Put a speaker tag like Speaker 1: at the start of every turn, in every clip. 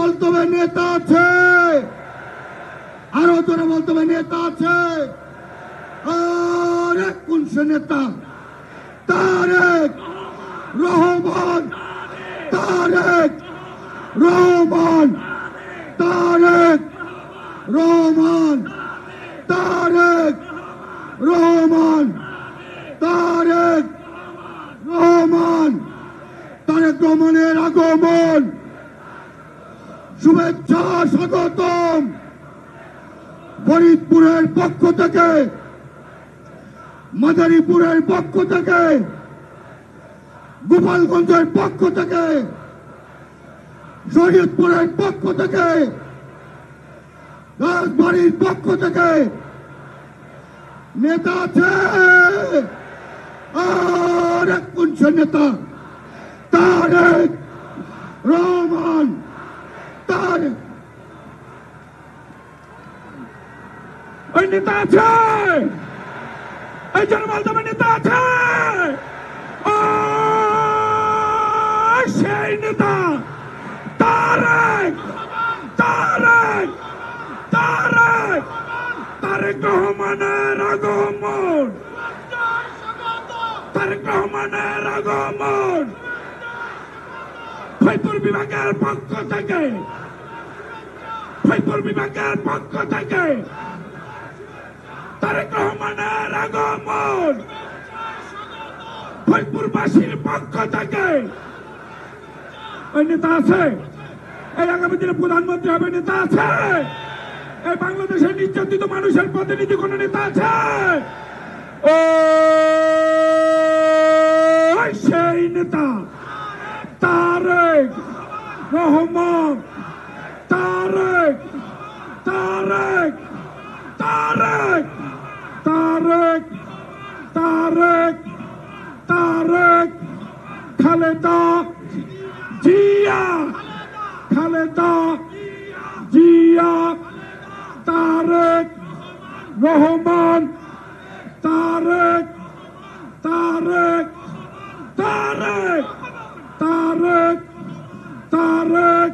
Speaker 1: বলতে হবে নেতা আছে, আরো জোরে বলতে হবে নেতা আছে। আরে কোন সে নেতা? তারেক রহমান, তারেক রহমান, তারেক রহমান, তারেক রহমান, তারেক রহমান, তারেক রহমানের আগমন, শুভেচ্ছা স্বাগতম। ফরিদপুরের পক্ষ থেকে, মাদারীপুরের পক্ষ থেকে, গোপালগঞ্জের পক্ষ থেকে, শরীয়তপুরের পক্ষ থেকে, রাজবাড়ির পক্ষ থেকে নেতা আছে। আর কোন সে নেতা? তারেক রহমান, তারেক।
Speaker 2: ওই নেতা আছে, এই জনমালদমে নেতা আছে। সেই নেতা তারেক, তারেক, তারেক, তারেক রহমানের আগমন, তারেক রহমানের আগমন। ফরিদপুর বিভাগের পক্ষ থেকে, ফরিদপুর বিভাগের পক্ষ থেকে তারেক রহমানের আগমন। ফরিদপুরবাসীর পক্ষ থেকে ওই নেতা আছে, এই আগামী দিনে প্রধানমন্ত্রী হবে নেতা আছে, এই বাংলাদেশের নির্যাতিত মানুষের প্রতিনিধি কোন নেতা আছে? ও সেই নেতা তারেক রহমান, তারেক, তারেক, তারেক, তারেক, তারেক, তারেক, খালেদা জিয়া, খালেদা জিয়া, তারেক রহমান, তারেক, তারেক, তারেক, তারেক, তারেক,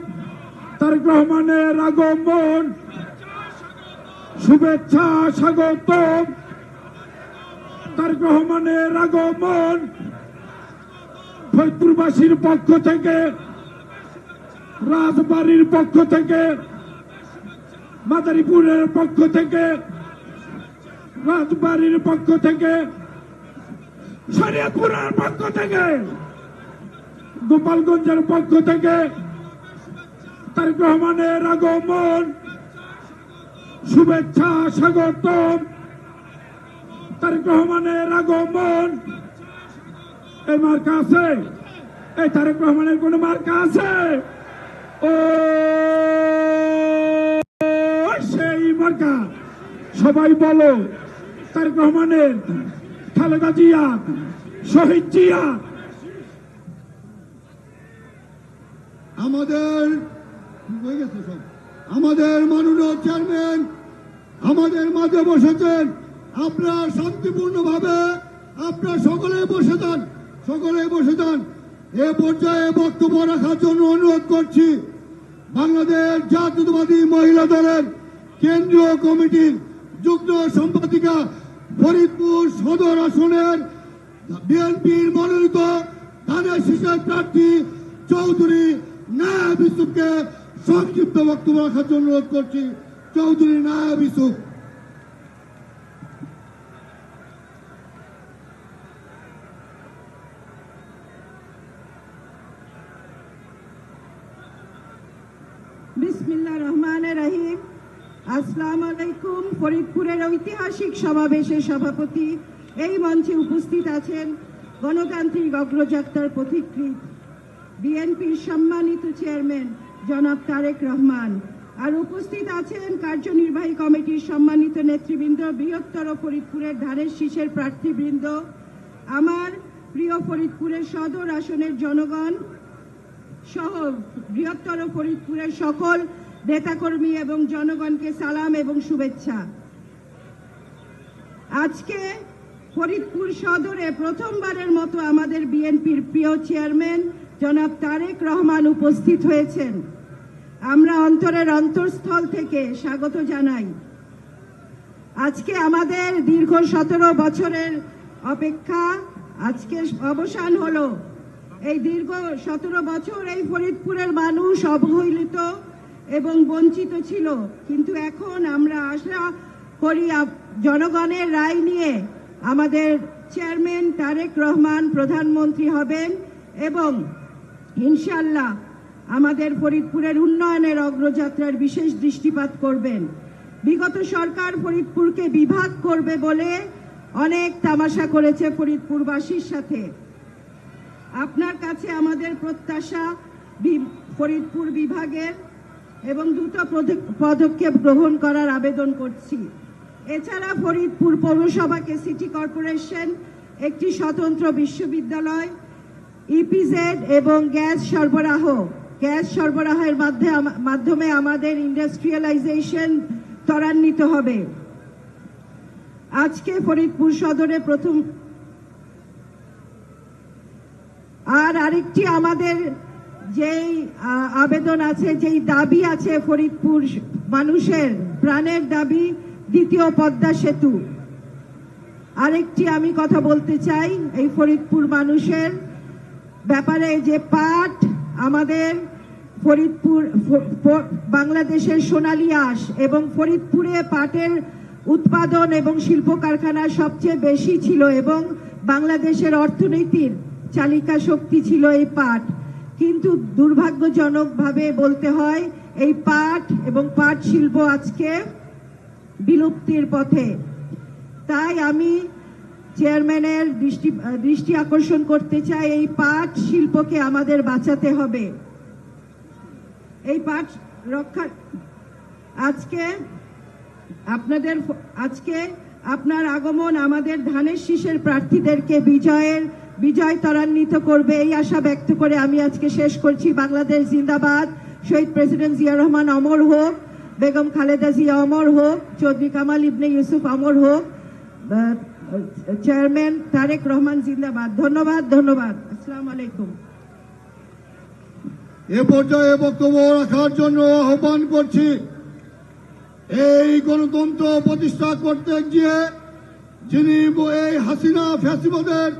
Speaker 2: তারেক রহমানের আগমন, শুভেচ্ছা স্বাগতম। তারেক রহমানের আগমন, ফরিদপুরবাসীর পক্ষ থেকে, রাজবাড়ির পক্ষ থেকে, মাদারীপুরের পক্ষ থেকে, রাজবাড়ির পক্ষ থেকে, শরীয়তপুরের পক্ষ থেকে, গোপালগঞ্জের পক্ষ থেকে তারেক রহমানের আগমন, শুভেচ্ছা স্বাগতম। তারেক রহমানের আগমন। এই মার্কা আছে, এই তারেক রহমানের কোন মার্কা আছে? ও সেই মার্কা। সবাই বলো তারেক রহমানের, খালেদা জিয়া, শহীদ জিয়া।
Speaker 1: আমাদের মাননীয় চেয়ারম্যান আমাদের মাঝে বসেছেন। আপনারা শান্তিপূর্ণভাবে আপনারা সকলে বসে যান, সকলে বসে যান। এ পর্যায়ে বক্তব্য রাখার জন্য অনুরোধ করছি বাংলাদেশ জাতীয়তাবাদী মহিলা দলের কেন্দ্রীয় কমিটির যুগ্ম সম্পাদিকা, ফরিদপুর সদর আসনের বিএনপির মনোনীত ধানের শীষের প্রার্থী চৌধুরী নায়েব ইউসুফকে সংক্ষিপ্ত বক্তব্য রাখার জন্য অনুরোধ করছি। চৌধুরী নায়েব ইউসুফ।
Speaker 3: বিসমিল্লাহির রহমানির রহিম। আসসালামু আলাইকুম। ফরিদপুরের ঐতিহাসিক সমাবেশের সভাপতি, এই মঞ্চে উপস্থিত আছেন গণতান্ত্রিক অগ্রযাত্রার পথিকৃৎ বিএনপির সম্মানিত চেয়ারম্যান জনাব তারেক রহমান, আর উপস্থিত আছেন কার্যনির্বাহী কমিটির সম্মানিত নেতৃবৃন্দ, বৃহত্তর ফরিদপুরের ধানের শীষের প্রার্থীবৃন্দ, আমার প্রিয় ফরিদপুরের সদর আসনের জনগণ সহ বৃহত্তর ফরিদপুরের সকল নেতাকর্মী এবং জনগণকে সালাম এবং শুভেচ্ছা। আজকে ফরিদপুর সদরে প্রথমবারের মতো আমাদের বিএনপির প্রিয় চেয়ারম্যান জনাব তারেক রহমান উপস্থিত হয়েছেন। আমরা অন্তরের অন্তঃস্থল থেকে স্বাগত জানাই। আজকে আমাদের দীর্ঘ 17 বছরের অপেক্ষা আজকে অবসান হলো। এই দীর্ঘ 17 বছর এই ফরিদপুরের মানুষ অবহেলিত এবং বঞ্চিত ছিল, কিন্তু এখন আমরা আশা করি জনগণের রায় নিয়ে আমাদের চেয়ারম্যান তারেক রহমান প্রধানমন্ত্রী হবেন এবং ইনশাআল্লাহ আমাদের ফরিদপুরের উন্নয়নের অগ্রযাত্রার বিশেষ দৃষ্টিপাত করবেন। বিগত সরকার ফরিদপুরকে বিভাগ করবে বলে অনেক তামাশা করেছে ফরিদপুরবাসীর সাথে। আপনার কাছে আমাদের প্রত্যাশা ফরিদপুর বিভাগের এবং দ্রুত পদক্ষেপ গ্রহণ করার আবেদন করছি। এছাড়া ফরিদপুর পৌরসভাকে সিটি কর্পোরেশন, একটি স্বতন্ত্র বিশ্ববিদ্যালয়, ইপিজেড এবং গ্যাস সরবরাহের মাধ্যমে আমাদের ইন্ডাস্ট্রিয়ালাইজেশন ত্বরান্বিত হবে। আজকে ফরিদপুর সদরে প্রথম আরেকটি আমাদের যেই আবেদন আছে, যেই দাবি আছে ফরিদপুর মানুষের প্রাণের দাবি, দ্বিতীয় পদ্মা সেতু। আরেকটি আমি কথা বলতে চাই এই ফরিদপুর মানুষের ব্যাপারে, যে পাট আমাদের ফরিদপুর বাংলাদেশের সোনালী আঁশ এবং ফরিদপুরে পাটের উৎপাদন এবং শিল্প কারখানা সবচেয়ে বেশি ছিল এবং বাংলাদেশের অর্থনীতির চালিকা শক্তি ছিল এই পাট। কিন্তু দুর্ভাগ্যজনকভাবে বলতে হয় এই পাট এবং পাট শিল্প আজকে বিলুপ্তির পথে। তাই আমি চেয়ারম্যানের দৃষ্টি আকর্ষণ করতে চাই, এই পাট শিল্পকে আমাদের বাঁচাতে হবে। এই পাট রক্ষা আজকে আপনার আগমন আমাদের ধানের শীষের প্রার্থীদেরকে বিজয় ত্বরান্বিত করবে, এই আশা ব্যক্ত করে আমি আজকে শেষ করছি। বাংলাদেশ জিন্দাবাদ। শহীদ প্রেসিডেন্ট জিয়া রহমান অমর হোক, বেগম খালেদা জিয়া অমর হোক, চৌধুরী কামাল ইবনে ইউসুফ অমর হোক, চেয়ারম্যান তারেক রহমান জিন্দাবাদ। ধন্যবাদ। আসসালামু আলাইকুম।
Speaker 1: এ পর্যায়ে বক্তব্য রাখার জন্য আহ্বান করছি এই গণতন্ত্র প্রতিষ্ঠা করতে গিয়ে যিনি এই হাসিনা ফ্যাসিবাদের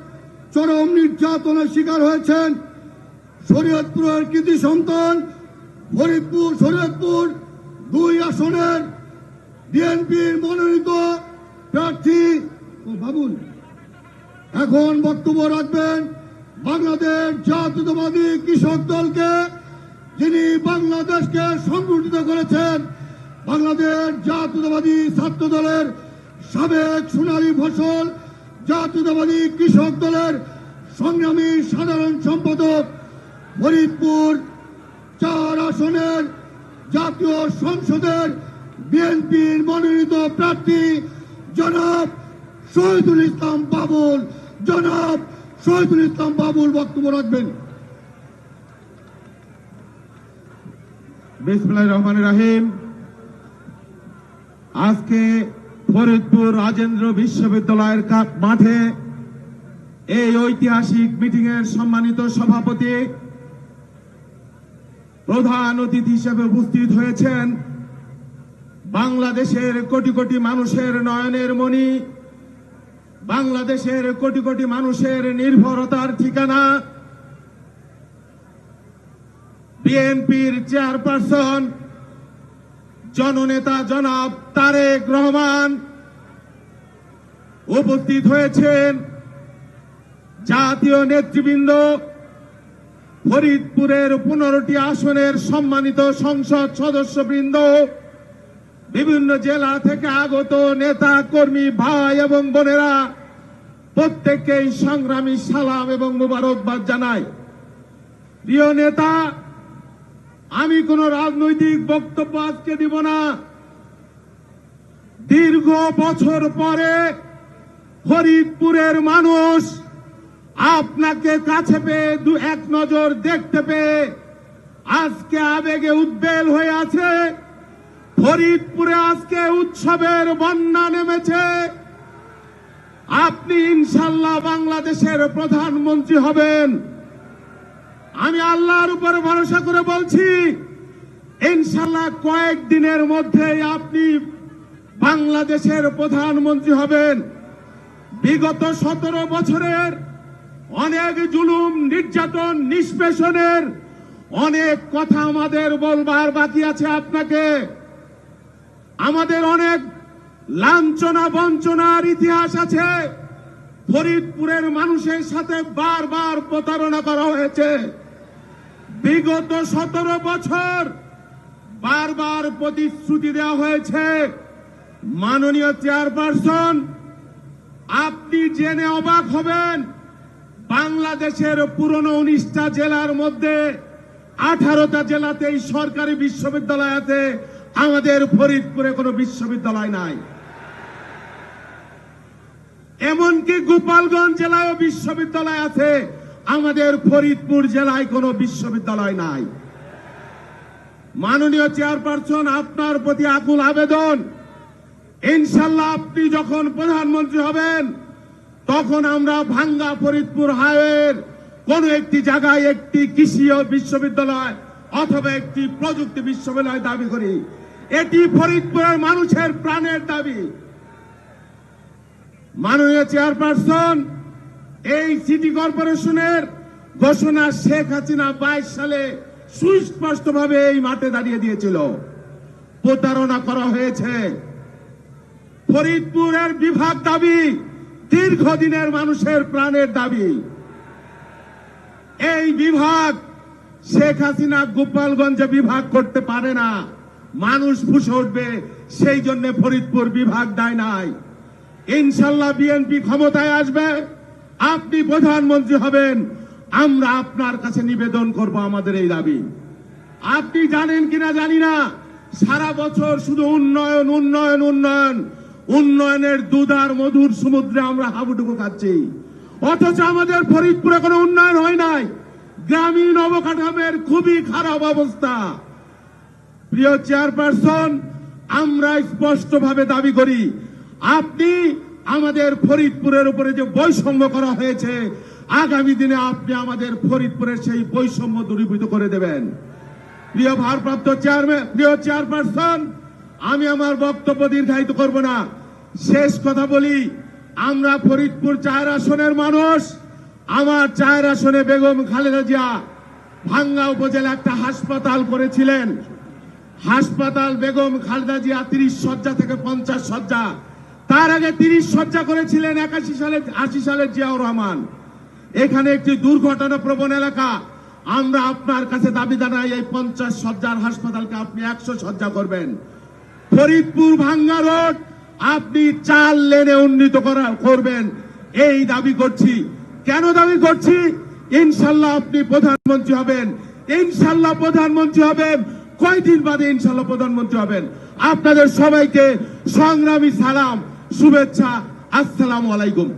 Speaker 1: চরম নির্যাতনের শিকার হয়েছেন, শরীয়তপুরের কৃতি সন্তান, শরীয়তপুর 2 আসনের বিএনপির মনোনীত প্রার্থী বাবুল এখন বক্তব্য রাখবেন বাংলাদেশ জাতীয়তাবাদী কৃষক দলকে, যিনি বাংলাদেশকে সংগঠিত করেছেন, বাংলাদেশ জাতীয়তাবাদী ছাত্র দলের সাবেক সোনালী ফসল জাতীয়তাবাদী কৃষক দলের সংগ্রামী সাধারণ সম্পাদক, ফরিদপুর 4 আসনের জাতীয় সংসদের বিএনপির মনোনীত প্রার্থী জনাব শহীদুল ইসলাম বাবুল বক্তব্য রাখবেন।
Speaker 4: বিসমিল্লাহির রহমানির রহিম। আজকে ফরিদপুর রাজেন্দ্র বিশ্ববিদ্যালয়ের মাঠে এই ঐতিহাসিক মিটিং এর সম্মানিত সভাপতি, প্রধান অতিথি হিসেবে উপস্থিত হয়েছেন বাংলাদেশের কোটি কোটি মানুষের নয়নের মণি, বাংলাদেশের কোটি কোটি মানুষের নির্ভরতার ঠিকানা, বিএনপির চেয়ারপারসন জননেতা জনাব তারেক রহমান উপস্থিত হয়েছেন, জাতীয় নেতৃবৃন্দ, ফরিদপুরের 15টি আসনের সম্মানিত সংসদ সদস্যবৃন্দ, বিভিন্ন জেলা থেকে আগত নেতা কর্মী ভাই এবং বোনেরা, প্রত্যেককেই সংগ্রামী সালাম এবং মোবারকবাদ জানাই। প্রিয় নেতা, আমি কোন রাজনৈতিক বক্তব্য আজকে দিব না। দীর্ঘ বছর পরে ফরিদপুরের মানুষ আপনাকে কাছে পেয়ে এক নজর দেখতে পেয়ে আজকে আবেগে উদ্বেল হয়ে আছে। ফরিদপুরে আজকে উৎসবের বন্যা নেমেছে। আপনি ইনশাআল্লাহ বাংলাদেশের প্রধানমন্ত্রী হবেন। আমি আল্লাহর উপর ভরসা করে বলছি, ইনশাল্লাহ কয়েকদিনের মধ্যেই আপনি বাংলাদেশের প্রধানমন্ত্রী হবেন। বিগত 17 বছরের অনেক জুলুম, নির্যাতন, নিষ্পেষণের অনেক কথা আমাদের বলবার বাকি আছে আপনাকে। আমাদের অনেক লাঞ্ছনা বঞ্চনার ইতিহাস আছে। ফরিদপুরের মানুষের সাথে বারবার প্রতারণা করা হয়েছে। বিগত 17 বছর বারবার প্রতিশ্রুতি দেওয়া হয়েছে। মাননীয় চেয়ারপারসন, আপনি জেনে অবাক হবেন, বাংলাদেশের পুরনো 19টা জেলার মধ্যে 18টা জেলাতেই সরকারি বিশ্ববিদ্যালয় আছে, আমাদের ফরিদপুরে কোনো বিশ্ববিদ্যালয় নাই। এমনকি গোপালগঞ্জ জেলায়ও বিশ্ববিদ্যালয় আছে, আমাদের ফরিদপুর জেলায় কোনো বিশ্ববিদ্যালয় নাই। মাননীয় চেয়ারপারসন, আপনার প্রতি আকুল আবেদন, ইনশাল্লাহ আপনি যখন প্রধানমন্ত্রী হবেন তখন আমরা ভাঙ্গা ফরিদপুর হাইওয়ের কোন একটি জায়গায় একটি কৃষি বিশ্ববিদ্যালয় অথবা একটি প্রযুক্তি বিশ্ববিদ্যালয় দাবি করি। এটি ফরিদপুরের মানুষের প্রাণের দাবি। মাননীয় চেয়ারপারসন, এই সিটি কর্পোরেশনের ঘোষণা শেখ হাসিনা 22 সালে সুস্পষ্টভাবে এই মাঠে দাঁড়িয়ে দিয়েছিল। প্রতারণা করা হয়েছে। ফরিদপুরের বিভাগ দাবি দীর্ঘদিনের মানুষের প্রাণের দাবি। এই বিভাগ শেখ হাসিনা গোপালগঞ্জে বিভাগ করতে পারে না, মানুষ ফুসে উঠবে, সেই জন্য ফরিদপুর বিভাগ দেয় নাই। ইনশাল্লাহ বিএনপি ক্ষমতায় আসবে, আপনি প্রধানমন্ত্রী হবেন, আমরা আপনার কাছে নিবেদন করব আমাদের এই দাবি। আপনি জানেন কিনা জানি না, সারা বছর শুধু উন্নয়ন উন্নয়ন উন্নয়ন, উন্নয়নের দুধ আর মধুর সমুদ্রে আমরা হাবুডুবু খাচ্ছি, অথচ আমাদের ফরিদপুরে কোনো উন্নয়ন হয় নাই। গ্রামীণ অবকাঠামোর খুবই খারাপ অবস্থা। প্রিয় চেয়ারপারসন, আমরা স্পষ্টভাবে দাবি করি, আপনি আমাদের ফরিদপুরের উপরে যে বৈষম্য করা হয়েছে, আগামী দিনে আপনি আমাদের ফরিদপুরের সেই বৈষম্য দূরীভূত করে দেবেন। প্রিয় ভারপ্রাপ্ত চেয়ারপারসন, আমি আমার বক্তব্য দীর্ঘায়িত করব না, শেষ কথা বলি। আমরা ফরিদপুর 4 আসনের মানুষ। আমার 4 আসনে বেগম খালেদা জিয়া ভাঙ্গা উপজেলা একটা হাসপাতাল করেছিলেন। হাসপাতাল বেগম খালেদা জিয়া 30 শয্যা থেকে 50 শয্যা, তার আগে 30 শয্যা করেছিলেন 80 সালে জিয়াউর রহমান। এখানে একটি দুর্ঘটনা প্রবণ এলাকা। আমরা আপনার কাছে দাবি জানাই, এই 50 শয্যার হাসপাতালকে আপনি 100 শয্যা করবেন। ফরিদপুর ভাঙ্গা রোড আপনি 4 লেনে উন্নীত করবেন, এই দাবি করছি। কেন দাবি করছি? ইনশাল্লাহ আপনি প্রধানমন্ত্রী হবেন, ইনশাল্লাহ প্রধানমন্ত্রী হবেন। কয়দিন বাদে ইনশাল্লাহ প্রধানমন্ত্রী হবেন। আপনাদের সবাইকে সংগ্রামী সালাম, শুভেচ্ছা, আসসালামু আলাইকুম।